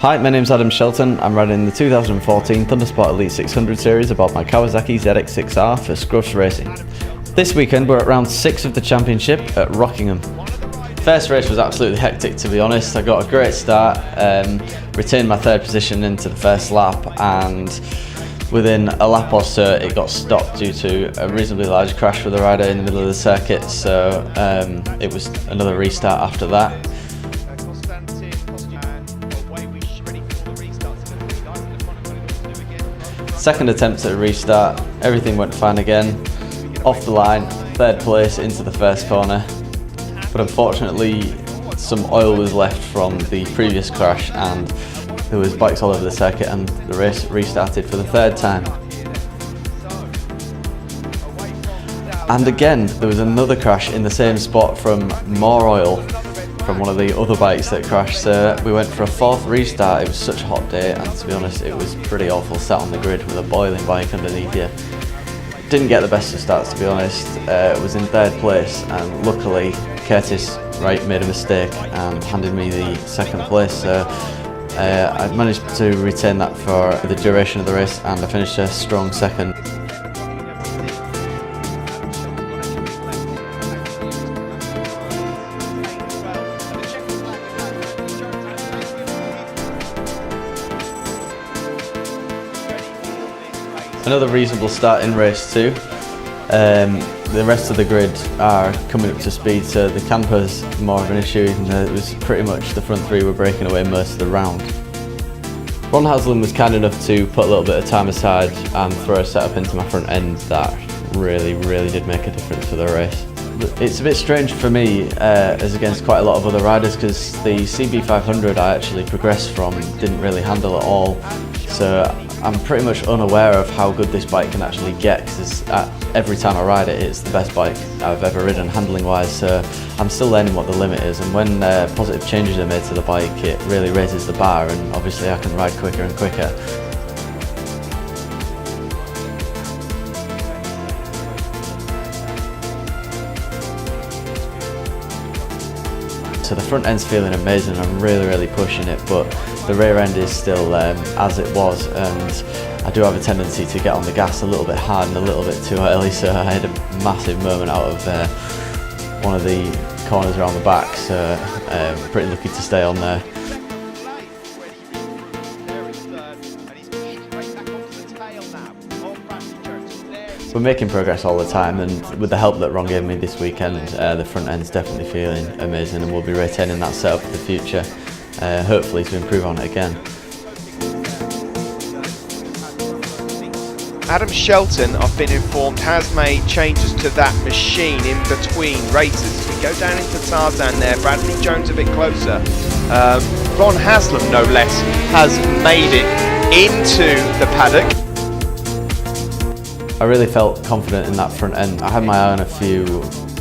Hi, my name's Shelton. I'm riding the 2014 Thundersport Elite 600 series aboard my Kawasaki ZX6R for Scruffs Racing. This weekend we're at round 6 of the championship at Rockingham. First race was absolutely hectic, to be honest. I got a great start, retained my third position into the first lap, and within a lap or so it got stopped due to a reasonably large crash with a rider in the middle of the circuit, so it was another restart after that. Second attempt at a restart, everything went fine again, off the line, third place into the first corner, but unfortunately some oil was left from the previous crash and there was bikes all over the circuit and the race restarted for the third time. And again there was another crash in the same spot from more oil from one of the other bikes that crashed, so we went for a fourth restart. It was such a hot day and to be honest it was pretty awful sat on the grid with a boiling bike underneath you. Didn't get the best of starts, to be honest. Was in third place and luckily Curtis Wright made a mistake and handed me the second place, so I managed to retain that for the duration of the race and I finished a strong second. Another reasonable start in race 2. The rest of the grid are coming up to speed, so the camper's more of an issue, even though it was pretty much the front three were breaking away most of the round. Ron Haslam was kind enough to put a little bit of time aside and throw a setup into my front end that really did make a difference for the race. It's a bit strange for me as against quite a lot of other riders, because the CB500 I actually progressed from didn't really handle at all, so I'm pretty much unaware of how good this bike can actually get, because every time I ride it it's the best bike I've ever ridden handling wise, so I'm still learning what the limit is, and when positive changes are made to the bike it really raises the bar and obviously I can ride quicker and quicker. So the front end's feeling amazing, I'm really pushing it, but the rear end is still as it was, and I do have a tendency to get on the gas a little bit hard and a little bit too early, so I had a massive moment out of one of the corners around the back, so pretty lucky to stay on there. We're making progress all the time, and with the help that Ron gave me this weekend, the front end's definitely feeling amazing, and we'll be retaining that setup for the future, hopefully to improve on it again. Adam Shelton, I've been informed, has made changes to that machine in between races. We go down into Tarzan there, Bradley Jones a bit closer. Ron Haslam, no less, has made it into the paddock. I really felt confident in that front end. I had my eye on a few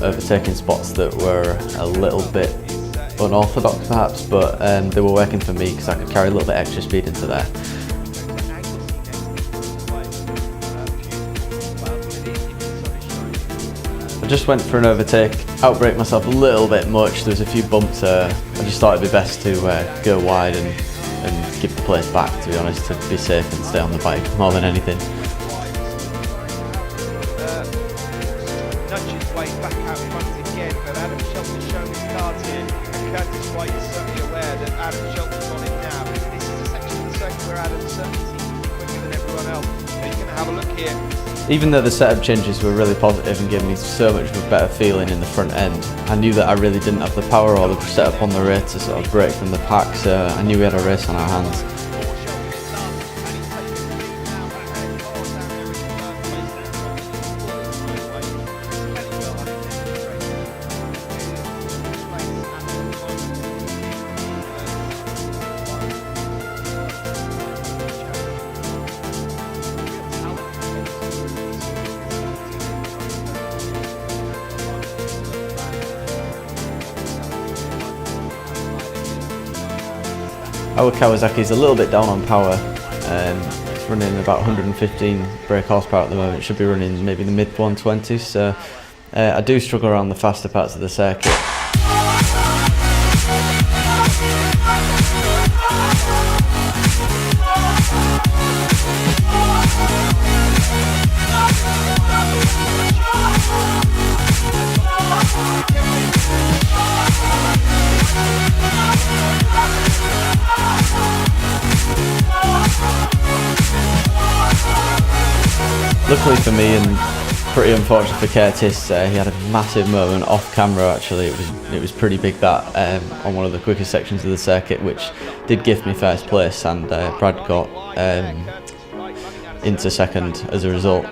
overtaking spots that were a little bit unorthodox perhaps, but they were working for me because I could carry a little bit extra speed into there. I just went for an overtake, outbraked myself a little bit much, there was a few bumps, I just thought it'd be best to go wide and give the place back, to be honest, to be safe and stay on the bike more than anything. Nudges way back out front again, but Adam Shelton's shown his cards here, and Curtis White is certainly aware that Adam Shelton's on it now. This is a section of the circuit where Adam certainly seems to be quicker than everyone else. So he's going to have a look here. Even though the setup changes were really positive and gave me so much of a better feeling in the front end, I knew that I really didn't have the power or the setup on the rear to sort of break from the pack, so I knew we had a race on our hands. Our Kawasaki's a little bit down on power, it's running about 115 brake horsepower at the moment. It should be running maybe the mid 120s, so I do struggle around the faster parts of the circuit. Luckily for me, and pretty unfortunate for Curtis, he had a massive moment off camera. Actually, it was pretty big, that on one of the quickest sections of the circuit, which did give me first place, and Brad got into second as a result.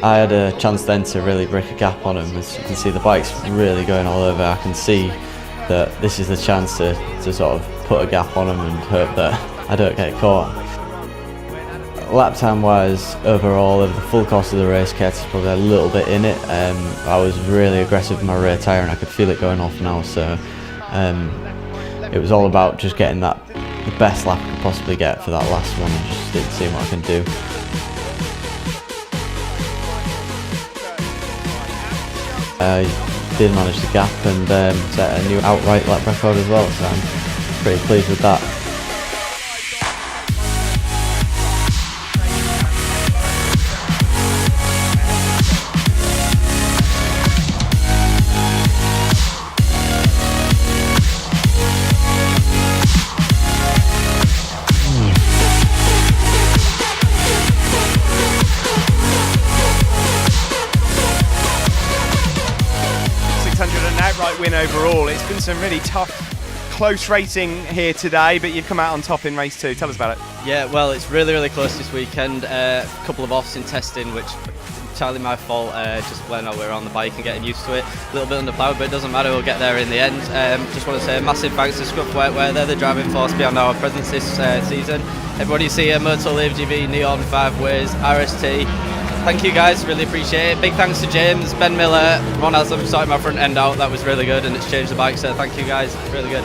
I had a chance then to really break a gap on him. As you can see, the bike's really going all over. I can see that this is the chance to sort of put a gap on him and hope that I don't get caught. Lap time wise, overall, over the full course of the race, Curtis probably a little bit in it. I was really aggressive with my rear tyre and I could feel it going off now, so it was all about just getting the best lap I could possibly get for that last one and just seeing what I can do. I did manage the gap and set a new outright lap record as well, so I'm pretty pleased with that. Outright win overall. It's been some really tough, close racing here today, but you've come out on top in race 2. Tell us about it. Yeah, well, it's really close this weekend. A couple of offs in testing, which entirely my fault. Just when we were on the bike and getting used to it, a little bit underpowered, but it doesn't matter. We'll get there in the end. Just want to say a massive thanks to Scruffs, where they're the driving force behind our presence this season. Everybody you see here, Motor Live, GV, Neonn, 5 Ways, RST. Thank you guys, really appreciate it. Big thanks to James, Ben Miller, Ron Haslam for sorting my front end out. That was really good and it's changed the bike, so thank you guys, really good.